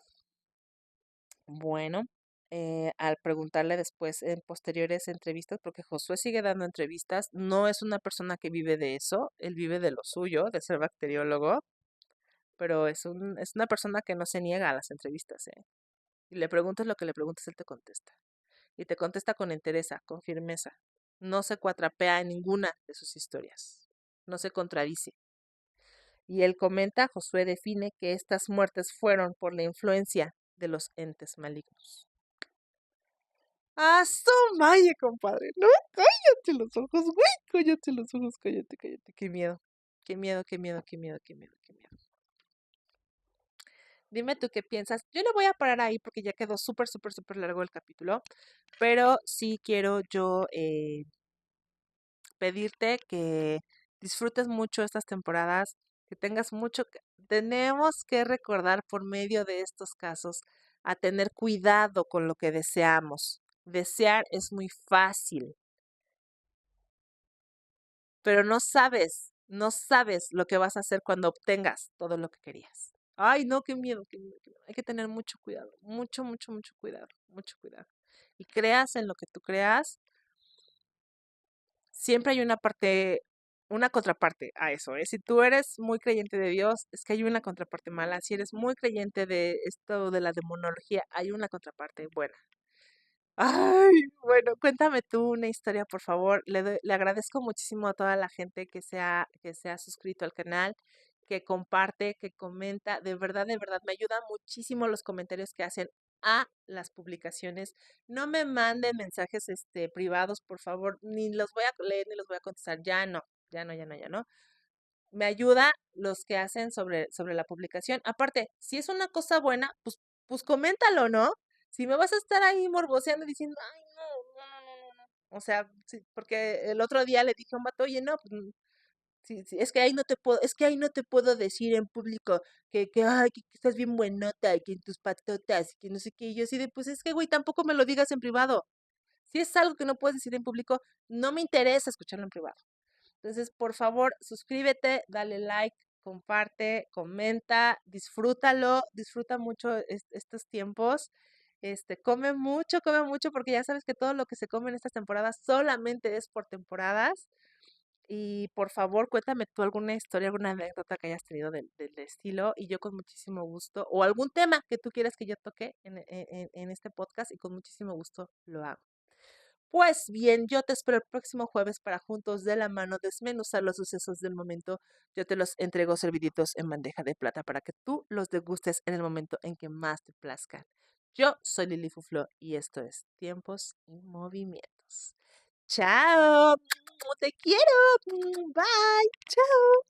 bueno, al preguntarle después en posteriores entrevistas, porque Josué sigue dando entrevistas, no es una persona que vive de eso, él vive de lo suyo, de ser bacteriólogo, pero es una persona que no se niega a las entrevistas, ¿eh? Y le preguntas lo que le preguntas, él te contesta. Y te contesta con entereza, con firmeza. No se cuatrapea en ninguna de sus historias. No se contradice. Y él comenta, Josué define que estas muertes fueron por la influencia de los entes malignos. ¡Ah, su maye, compadre! No, cállate los ojos, güey. Cállate los ojos, cállate, cállate. Qué miedo. Qué miedo, qué miedo, qué miedo, qué miedo, qué miedo. Dime tú qué piensas. Yo le voy a parar ahí porque ya quedó súper, súper, súper largo el capítulo. Pero sí quiero yo pedirte que disfrutes mucho estas temporadas, que tengas mucho. Tenemos que recordar por medio de estos casos a tener cuidado con lo que deseamos. Desear es muy fácil, pero no sabes lo que vas a hacer cuando obtengas todo lo que querías. Ay, no, qué miedo, qué miedo, qué miedo. Hay que tener mucho cuidado, mucho, mucho, mucho cuidado, mucho cuidado. Y creas en lo que tú creas, siempre hay una contraparte a eso, ¿eh? Si tú eres muy creyente de Dios, es que hay una contraparte mala. Si eres muy creyente de esto de la demonología, hay una contraparte buena. Ay, bueno, cuéntame tú una historia, por favor. Le agradezco muchísimo a toda la gente que se ha suscrito al canal, que comparte, que comenta. De verdad, me ayuda muchísimo los comentarios que hacen a las publicaciones. No me manden mensajes privados, por favor, ni los voy a leer ni los voy a contestar. Ya no, ya no, ya no, ya no. Me ayuda los que hacen sobre la publicación. Aparte, si es una cosa buena, pues coméntalo, ¿no? Si me vas a estar ahí morboseando diciendo, ay, no, no, no, no, no, no. O sea, sí, porque el otro día le dije a un vato, oye, no, pues, sí, sí, es que ahí no te puedo, es que ahí no te puedo decir en público ay, que estás bien buenota y que en tus patotas y que no sé qué. Y yo así de, pues es que, güey, tampoco me lo digas en privado. Si es algo que no puedes decir en público, no me interesa escucharlo en privado. Entonces, por favor, suscríbete, dale like, comparte, comenta, disfrútalo, disfruta mucho estos tiempos. Come mucho, porque ya sabes que todo lo que se come en estas temporadas solamente es por temporadas. Y por favor, cuéntame tú alguna historia, alguna anécdota que hayas tenido del estilo y yo con muchísimo gusto, o algún tema que tú quieras que yo toque en este podcast y con muchísimo gusto lo hago. Pues bien, yo te espero el próximo jueves para juntos de la mano desmenuzar los sucesos del momento. Yo te los entrego serviditos en bandeja de plata para que tú los degustes en el momento en que más te plazcan. Yo soy Lili Fuflo y esto es Tiempos y Movimientos. Chao, te quiero. Bye. Chao.